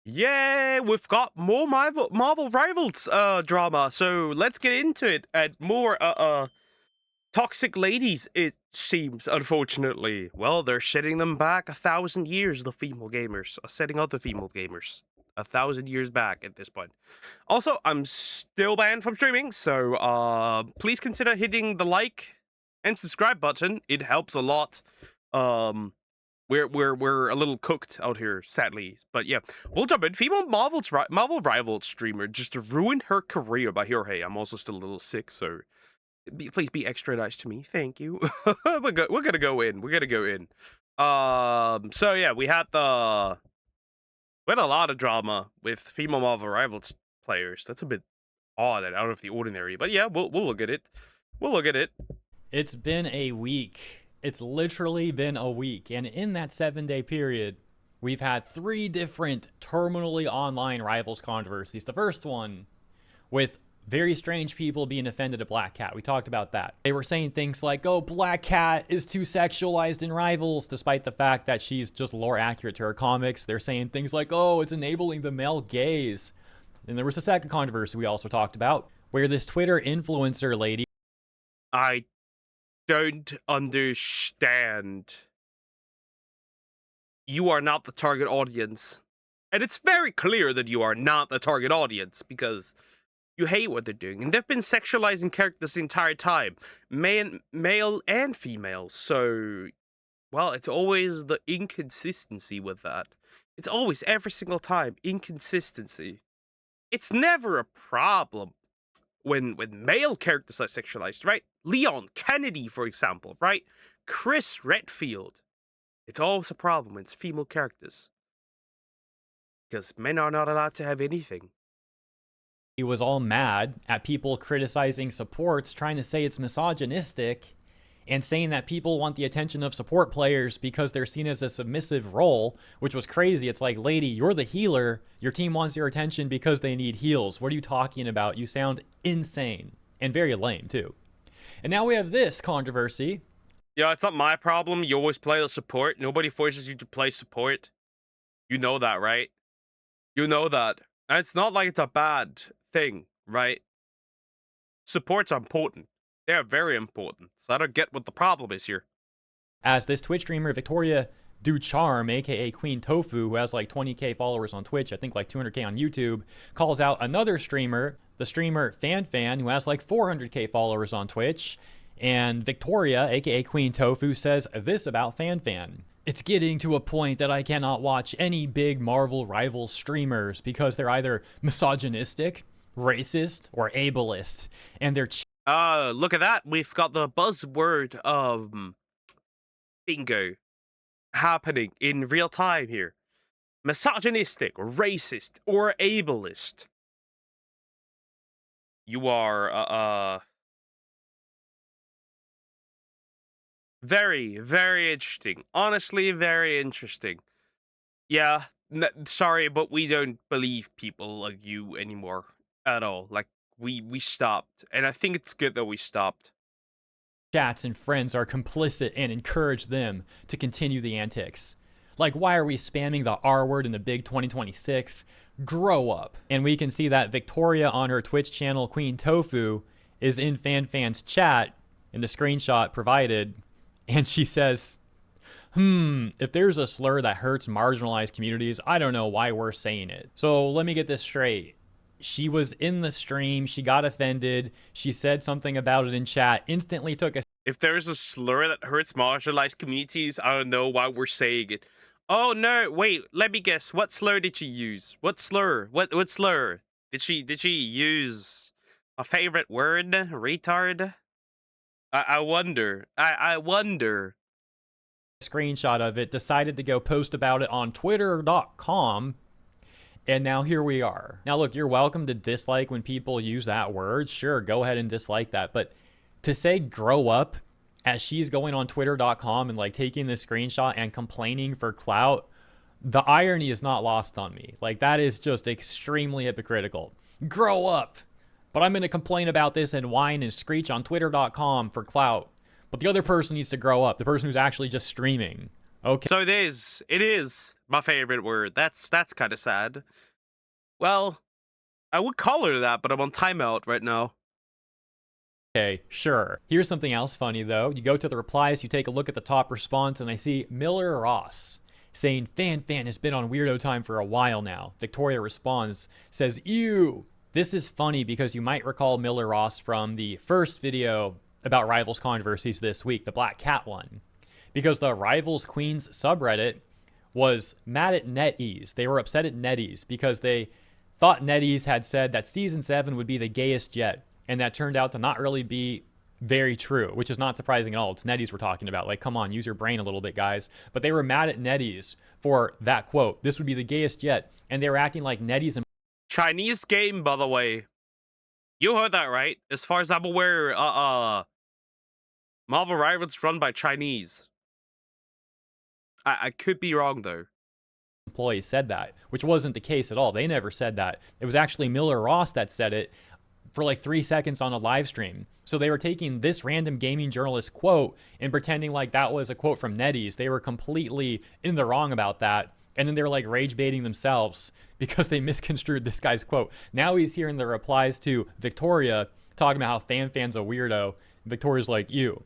Yay, we've got more Marvel Rivals drama, so let's get into it. And more toxic ladies, it seems, unfortunately. Well, they're setting them back 1,000 years, the female gamers. Setting other female gamers 1,000 years back at this point. Also, I'm still banned from streaming, so please consider hitting the like and subscribe button. It helps a lot. We're a little cooked out here, sadly. But yeah, we'll jump in. Female Marvel Rivals streamer just ruined her career by here. Hey, I'm also still a little sick, so please be extra nice to me. Thank you. we're gonna go in. We're gonna go in. So yeah, we had a lot of drama with female Marvel Rivals players. That's a bit odd and out of the ordinary. But yeah, we'll look at it. We'll look at it. It's been a week. It's literally been a week. And in that 7-day period, we've had 3 different terminally online Rivals controversies. The first one with very strange people being offended at Black Cat. We talked about that. They were saying things like, oh, Black Cat is too sexualized in Rivals, despite the fact that she's just lore accurate to her comics. They're saying things like, oh, it's enabling the male gaze. And there was a second controversy we also talked about, where this Twitter influencer lady... I don't understand. You are not the target audience. And it's very clear that you are not the target audience, because you hate what they're doing. And they've been sexualizing characters the entire time. Male and female. So, well, it's always the inconsistency with that. It's always, every single time, inconsistency. It's never a problem when male characters are sexualized, right? Leon Kennedy, for example, right? Chris Redfield. It's always a problem when it's female characters, because men are not allowed to have anything. He was all mad at people criticizing supports, trying to say it's misogynistic, and saying that people want the attention of support players because they're seen as a submissive role, which was crazy. It's like, lady, you're the healer. Your team wants your attention because they need heals. What are you talking about? You sound insane and very lame, too. And now we have this controversy. Yeah, it's not my problem. You always play the support. Nobody forces you to play support. You know that, right? You know that. And it's not like it's a bad thing, right? Supports are important. They are very important. So I don't get what the problem is here. As this Twitch streamer, Victoria Ducharme, aka Queen Tofu, who has like 20k followers on Twitch, I think like 200k on YouTube, calls out another streamer, the streamer FanFan, who has like 400k followers on Twitch. And Victoria, aka Queen Tofu, says this about FanFan. It's getting to a point that I cannot watch any big Marvel Rivals streamers because they're either misogynistic, racist, or ableist. And they're... Look at that. We've got the buzzword of bingo happening in real time here. Misogynistic, racist, or ableist. You are, very, very interesting. Honestly, very interesting. Yeah, sorry, but we don't believe people like you anymore at all. Like, we stopped, and I think it's good that we stopped. Chats and friends are complicit and encourage them to continue the antics. Like, why are we spamming the R word in the big 2026? Grow up. And we can see that Victoria on her Twitch channel, Queen Tofu, is in FanFan's chat in the screenshot provided. And she says, if there's a slur that hurts marginalized communities, I don't know why we're saying it. So let me get this straight. She was in the stream, she got offended, she said something about it in chat, instantly took a... If there's a slur that hurts marginalized communities, I don't know why we're saying it. Oh no, wait, let me guess. What slur did she use? What slur? What slur? Did she use a favorite word? Retard? I wonder. I wonder. Screenshot of it, decided to go post about it on twitter.com. And now here we are. Now look, you're welcome to dislike when people use that word. Sure, go ahead and dislike that. But to say grow up as she's going on twitter.com and like taking this screenshot and complaining for clout, the irony is not lost on me. Like, that is just extremely hypocritical. Grow up. But I'm going to complain about this and whine and screech on twitter.com for clout. But the other person needs to grow up. The person who's actually just streaming. Okay. So it is. It is my favorite word. That's kind of sad. Well, I would call her that, but I'm on timeout right now. Okay, sure. Here's something else funny though. You go to the replies, you take a look at the top response, and I see Miller Ross saying Fan has been on Weirdo Time for a while now. Victoria responds, says, ew. This is funny because you might recall Miller Ross from the first video about Rivals controversies this week, the Black Cat one. Because the Rivals Queens subreddit was mad at NetEase. They were upset at NetEase because they thought NetEase had said that season 7 would be the gayest yet, and that turned out to not really be very true, which is not surprising at all. It's NetEase we're talking about. Like, come on, use your brain a little bit, guys. But they were mad at NetEase for that quote. This would be the gayest yet, and they were acting like NetEase and Chinese game, by the way. You heard that right. As far as I'm aware, Marvel Rivals run by Chinese. I could be wrong though. employees said that, which wasn't the case at all. They never said that. It was actually Miller Ross that said it for like 3 seconds on a live stream. So they were taking this random gaming journalist quote and pretending like that was a quote from NetEase. They were completely in the wrong about that. And then they were like rage baiting themselves because they misconstrued this guy's quote. Now he's hearing the replies to Victoria talking about how Fan's a weirdo. Victoria's like, you.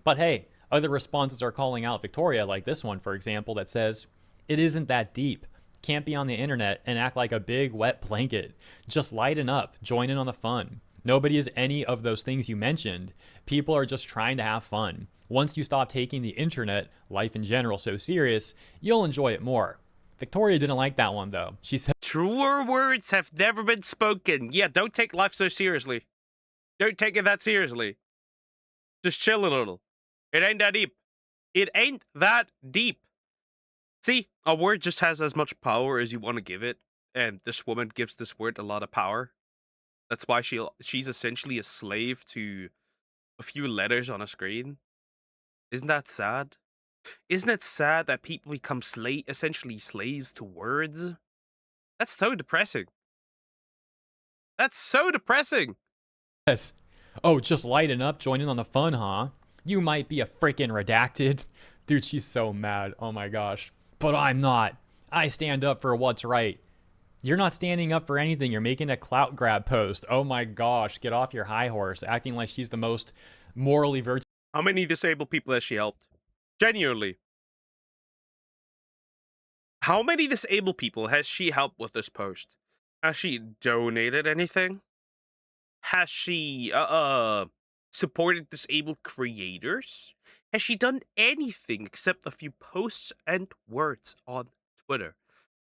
But hey, other responses are calling out Victoria, like this one, for example, that says, it isn't that deep. Can't be on the internet and act like a big wet blanket. Just lighten up, join in on the fun. Nobody is any of those things you mentioned. People are just trying to have fun. Once you stop taking the internet, life in general, so serious, you'll enjoy it more. Victoria didn't like that one though. She said, Truer words have never been spoken. Yeah, don't take life so seriously. Don't take it that seriously. Just chill a little. It ain't that deep. It ain't that deep. See, a word just has as much power as you want to give it, and this woman gives this word a lot of power. That's why she's essentially a slave to a few letters on a screen. Isn't that sad? Isn't it sad that people become essentially slaves to words? That's so depressing. That's so depressing. yes. Oh, just lighten up, join in on the fun, huh? You might be a freaking redacted. Dude, she's so mad. Oh my gosh. But I'm not. I stand up for what's right. You're not standing up for anything. You're making a clout grab post. Oh my gosh. Get off your high horse, acting like she's the most morally virtuous. How many disabled people has she helped? Genuinely. How many disabled people has she helped with this post? Has she donated anything? Has she supported disabled creators? Has she done anything except a few posts and words on Twitter?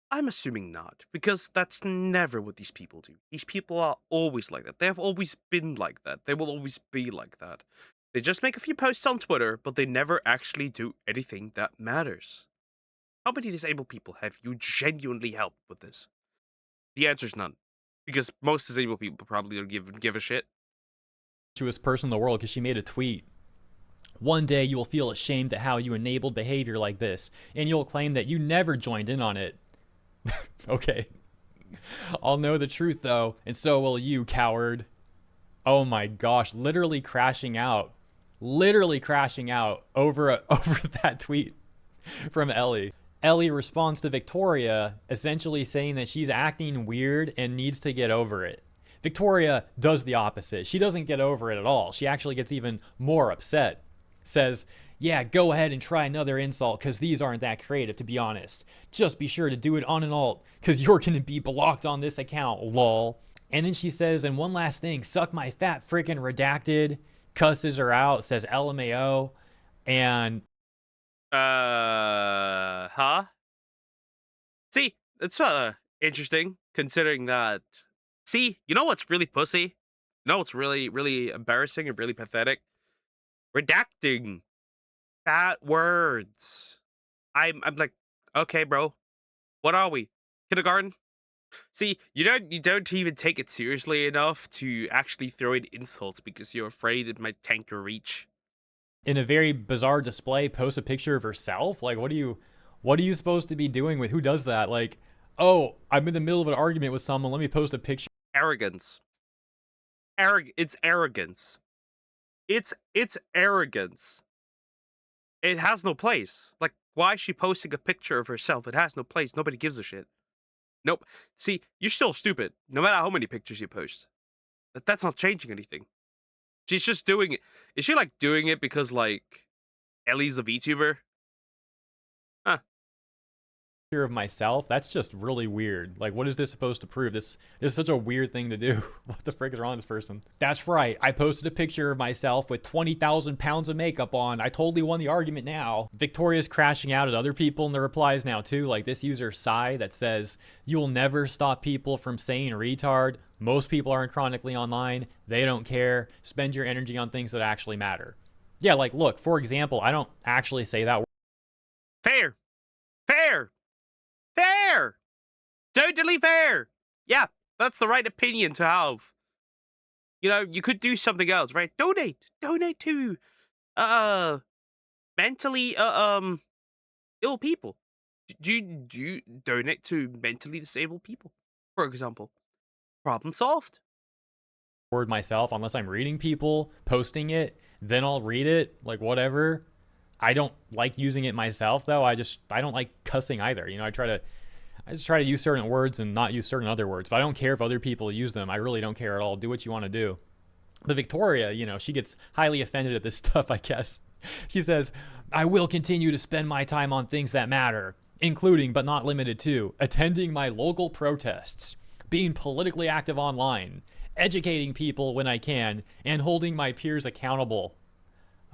I'm assuming not, because that's never what these people do. These people are always like that. They have always been like that. They will always be like that. They just make a few posts on Twitter, but they never actually do anything that matters. How many disabled people have you genuinely helped with this? The answer's none. Because most disabled people probably don't give a shit. Person in the world because she made a tweet. One day you will feel ashamed at how you enabled behavior like this, and you'll claim that you never joined in on it. Okay. I'll know the truth though, and so will you, coward. Oh my gosh, literally crashing out over over that tweet from Ellie. Ellie responds to Victoria, essentially saying that she's acting weird and needs to get over it. Victoria does the opposite. She doesn't get over it at all. She actually gets even more upset. Says, yeah, go ahead and try another insult because these aren't that creative, to be honest. Just be sure to do it on an alt because you're going to be blocked on this account, lol. And then she says, and one last thing, suck my fat freaking redacted, cusses her out, says LMAO, and Huh? See, it's interesting considering that. See, you know what's really pussy? You know what's really embarrassing and really pathetic? Redacting fat words. I'm like, okay, bro, what are we? Kindergarten? See, you don't even take it seriously enough to actually throw in insults because you're afraid it might tank your reach. in a very bizarre display, posts a picture of herself. Like, what are you supposed to be doing with who does that? Like, oh, I'm in the middle of an argument with someone. Let me post a picture. Arrogance. It's arrogance. It's arrogance. It has no place. Like, Why is she posting a picture of herself? It has no place. Nobody gives a shit. Nope. See, you're still stupid, no matter how many pictures you post. That's not changing anything. She's just doing it. Is she like doing it because like Ellie's a VTuber? Huh. Of myself, that's just really weird. Like, what is this supposed to prove? This is such a weird thing to do. What the frick is wrong with this person? That's right, I posted a picture of myself with 20,000 pounds of makeup on. I totally won the argument now. Victoria's crashing out at other people in the replies now too, like this user Sai that says, "You'll never stop people from saying retard. Most people aren't chronically online. They don't care. Spend your energy on things that actually matter." Yeah, like, look, for example, I don't actually say that. Fair. Fair. Fair. Totally fair. Yeah, that's the right opinion to have. You know, you could do something else, right? Donate to mentally ill people. Do you donate to mentally disabled people, for example? Problem solved. Word myself unless I'm reading people posting it, then I'll read it, like whatever. I don't like using it myself though. I don't like cussing either. You know, I just try to use certain words and not use certain other words. But I don't care if other people use them. I really don't care at all. Do what you want to do. But Victoria, you know, she gets highly offended at this stuff, I guess. She says, "I will continue to spend my time on things that matter, including but not limited to attending my local protests, being politically active online, educating people when I can, and holding my peers accountable."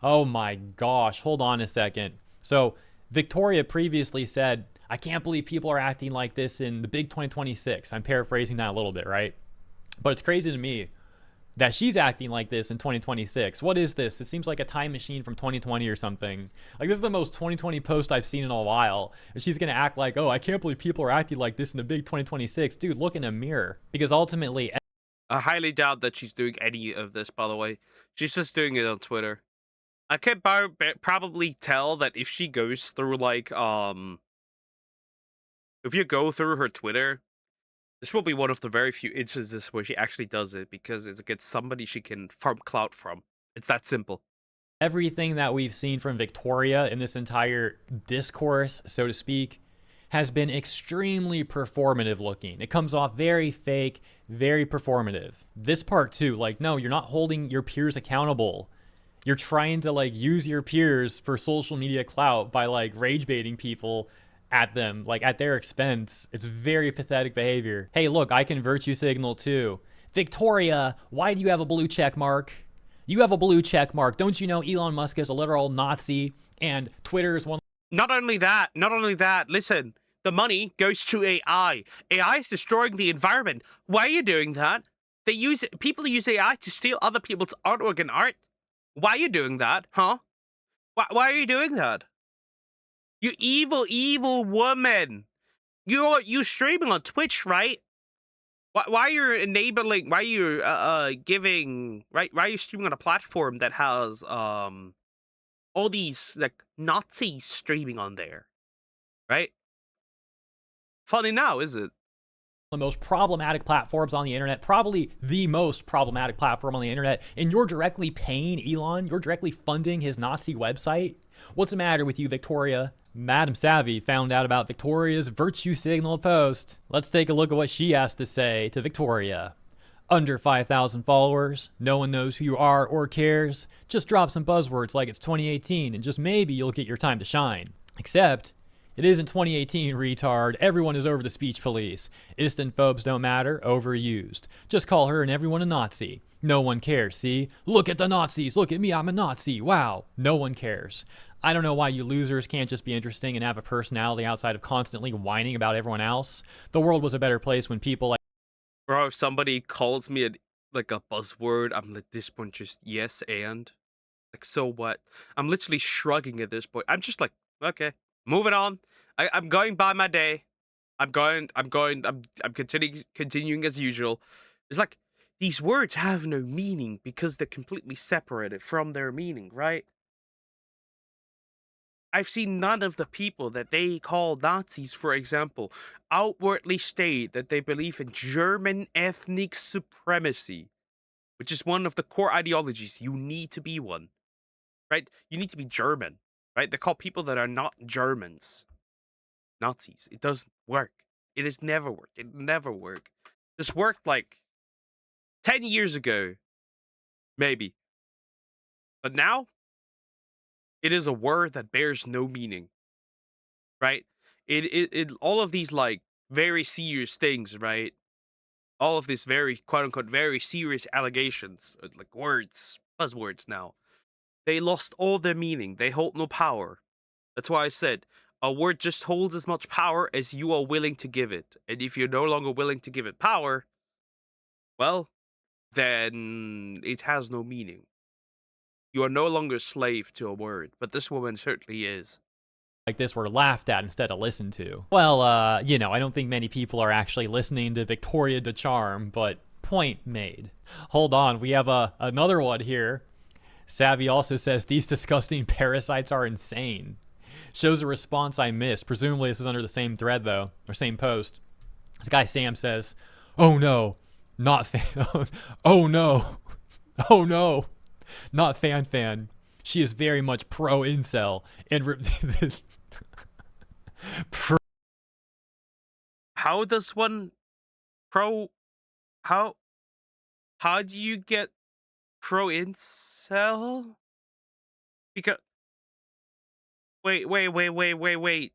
Oh my gosh, hold on a second. So, Victoria previously said, "I can't believe people are acting like this in the big 2026." I'm paraphrasing that a little bit, right? But it's crazy to me that she's acting like this in 2026. What is this? It seems like a time machine from 2020 or something. Like, this is the most 2020 post I've seen in a while. And she's going to act like, "Oh, I can't believe people are acting like this in the big 2026. Dude, look in a mirror. Because ultimately, I highly doubt that she's doing any of this, by the way. She's just doing it on Twitter. I can probably tell that if she goes through, like, if you go through her Twitter, this will be one of the very few instances where she actually does it because it gets somebody she can farm clout from. It's that simple. everything that we've seen from Victoria in this entire discourse, so to speak, has been extremely performative looking. It comes off very fake, very performative. This part too, like, no, you're not holding your peers accountable. You're trying to like use your peers for social media clout by like rage baiting people at them, like at their expense. It's very pathetic behavior. Hey, look, I can virtue signal too. Victoria, why do you have a blue check mark? You have a blue check mark. Don't you know Elon Musk is a literal Nazi and Twitter is one? Not only that, listen, the money goes to AI. AI is destroying the environment. Why are you doing that? People use AI to steal other people's artwork and art. Why are you doing that, huh? Why are you doing that? You evil woman. You streaming on Twitch, right? Why are you enabling? Why are you giving? Right? Why are you streaming on a platform that has all these like Nazis streaming on there? Right? Funny now, is it? The most problematic platforms on the internet, probably the most problematic platform on the internet, and you're directly paying Elon, you're directly funding his Nazi website? What's the matter with you, Victoria? Madam Savvy found out about Victoria's virtue signal post. Let's take a look at what she has to say to Victoria. Under 5,000 followers, no one knows who you are or cares. Just drop some buzzwords like it's 2018 and just maybe you'll get your time to shine. Except, it isn't 2018, retard. Everyone is over the speech police. Istanphobes don't matter, overused. Just call her and everyone a Nazi. No one cares, see? Look at the Nazis, look at me, I'm a Nazi, wow. No one cares. I don't know why you losers can't just be interesting and have a personality outside of constantly whining about everyone else. The world was a better place when people like... Bro, if somebody calls me like a buzzword, I'm like, this point just yes and? Like, so what? I'm literally shrugging at this point. I'm just like, okay, moving on. I'm going by my day. I'm continuing as usual. It's like, these words have no meaning because they're completely separated from their meaning, right? I've seen none of the people that they call Nazis, for example, outwardly state that they believe in German ethnic supremacy, which is one of the core ideologies. You need to be one, right? You need to be German. right? They call people that are not Germans Nazis. It doesn't work. It has never worked. It never worked. This worked like 10 years ago, maybe. But now, it is a word that bears no meaning, right? It all of these like very serious things, right? All of these very quote unquote very serious allegations, like words, buzzwords now. They lost all their meaning. They hold no power. That's why I said a word just holds as much power as you are willing to give it. And if you're no longer willing to give it power, well, then it has no meaning. You are no longer a slave to a word, but this woman certainly is. Like this were laughed at instead of listened to. Well, I don't think many people are actually listening to Victoria de Charm, but point made. Hold on, we have another one here. Savvy also says, these disgusting parasites are insane. Shows a response I missed. Presumably this was under the same thread, though, or same post. This guy Sam says, oh no, not fan. Oh no. Oh no. Not fan. She is very much pro incel and How does one pro? How do you get pro incel? Because wait.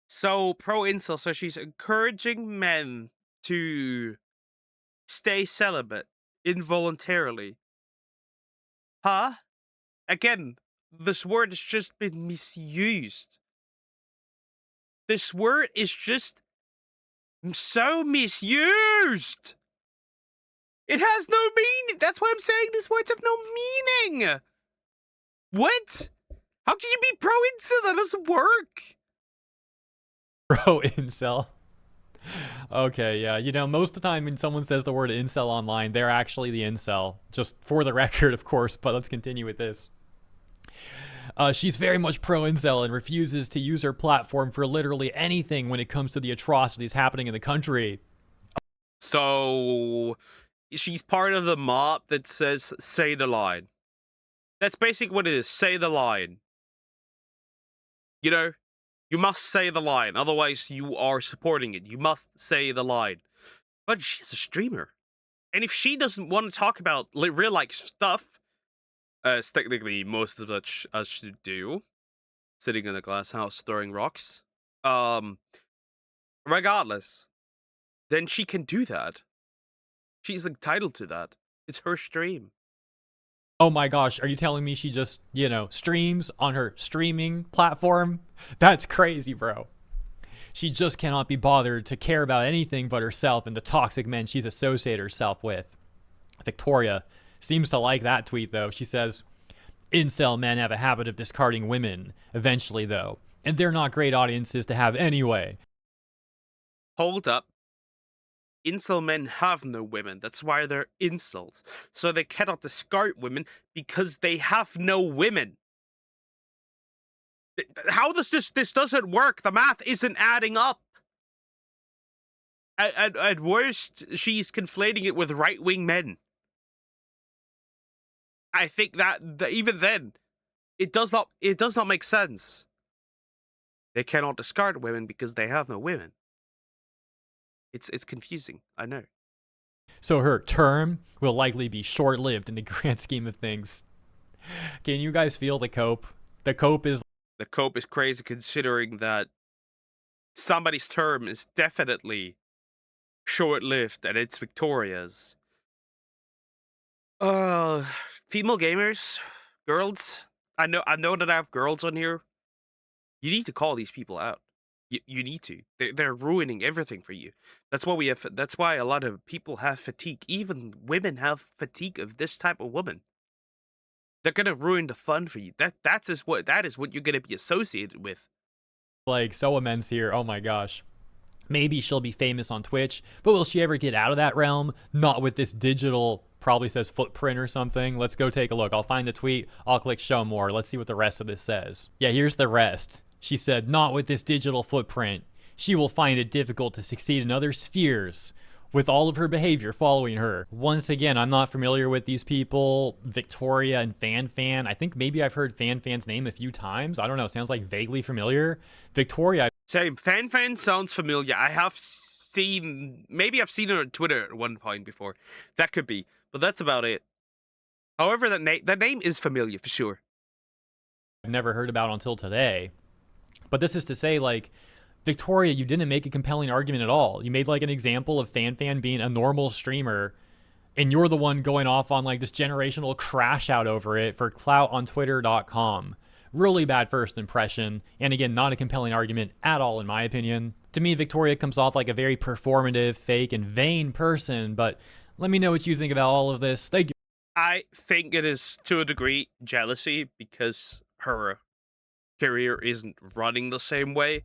So pro incel. So she's encouraging men to stay celibate involuntarily. Huh? Again, this word has just been misused. This word is just so misused. It has no meaning. That's why I'm saying these words have no meaning. What? How can you be pro-incel? That doesn't work. Pro-incel. Okay, yeah. Most of the time when someone says the word incel online, they're actually the incel. Just for the record, of course, but let's continue with this. She's very much pro-incel and refuses to use her platform for literally anything when it comes to the atrocities happening in the country. So, she's part of the mob that says, say the line. That's basically what it is, say the line. You know, you must say the line, otherwise you are supporting it. You must say the line. But she's a streamer. And if she doesn't want to talk about real-life stuff, as technically most of us should do, sitting in a glass house throwing rocks, regardless, then she can do that. She's entitled to that. It's her stream. Oh my gosh, are you telling me she just, streams on her streaming platform? That's crazy, bro. She just cannot be bothered to care about anything but herself and the toxic men she's associated herself with. Victoria seems to like that tweet, though. She says, incel men have a habit of discarding women, eventually, though, and they're not great audiences to have anyway. Hold up. Incel men have no women. That's why they're incels. So they cannot discard women because they have no women. How does this doesn't work? The math isn't adding up. At worst, she's conflating it with right-wing men. I think that even then, it does not make sense. They cannot discard women because they have no women. It's confusing, I know. So her term will likely be short-lived in the grand scheme of things. Can you guys feel the cope? The cope is crazy considering that somebody's term is definitely short-lived and it's Victoria's. Female gamers, girls. I know that I have girls on here. You need to call these people out. You need to. They're ruining everything for you. That's why a lot of people have fatigue. Even women have fatigue of this type of woman. They're gonna ruin the fun for you. That is what you're gonna be associated with. Like so immense here. Oh my gosh. Maybe she'll be famous on Twitch, but will she ever get out of that realm? Not with this digital, probably says footprint or something. Let's go take a look. I'll find the tweet. I'll click show more. Let's see what the rest of this says. Yeah, here's the rest. She said, not with this digital footprint. She will find it difficult to succeed in other spheres. with all of her behavior following her. Once again, I'm not familiar with these people, Victoria and FanFan. I think maybe I've heard FanFan's name a few times. I don't know, sounds like vaguely familiar. Victoria. Same. FanFan sounds familiar. I have seen, maybe I've seen her on Twitter at one point before. That could be, but that's about it. However, that name is familiar for sure. I've never heard about until today. But this is to say, like, Victoria, you didn't make a compelling argument at all. You made like an example of FanFan being a normal streamer, and you're the one going off on like this generational crash out over it for Clout on Twitter.com. Really bad first impression, and again, not a compelling argument at all, in my opinion. To me, Victoria comes off like a very performative, fake, and vain person, but let me know what you think about all of this. Thank you. I think it is, to a degree, jealousy because her career isn't running the same way.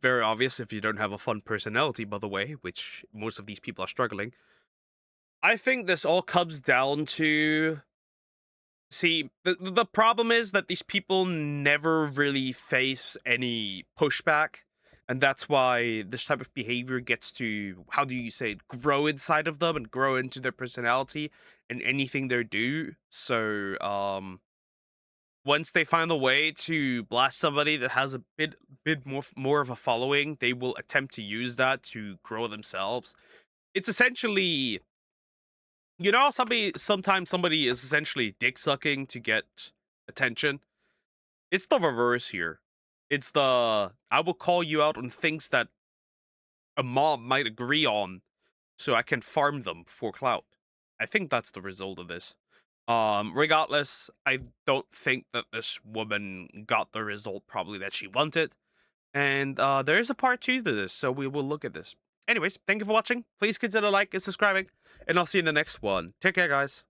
Very obvious if you don't have a fun personality, by the way, which most of these people are struggling. I think this all comes down to... See, the problem is that these people never really face any pushback, and that's why this type of behavior gets to, how do you say it, grow inside of them and grow into their personality and anything they do. So, once they find a way to blast somebody that has a bit more of a following, they will attempt to use that to grow themselves. It's essentially, you know, sometimes somebody is essentially dick sucking to get attention. It's the reverse here. It's the, I will call you out on things that a mob might agree on, so I can farm them for clout. I think that's the result of this. Regardless, I don't think that this woman got the result probably that she wanted. And there is a part 2 to this, so we will look at this. Anyways, thank you for watching. Please consider liking and subscribing, and I'll see you in the next one. Take care, guys.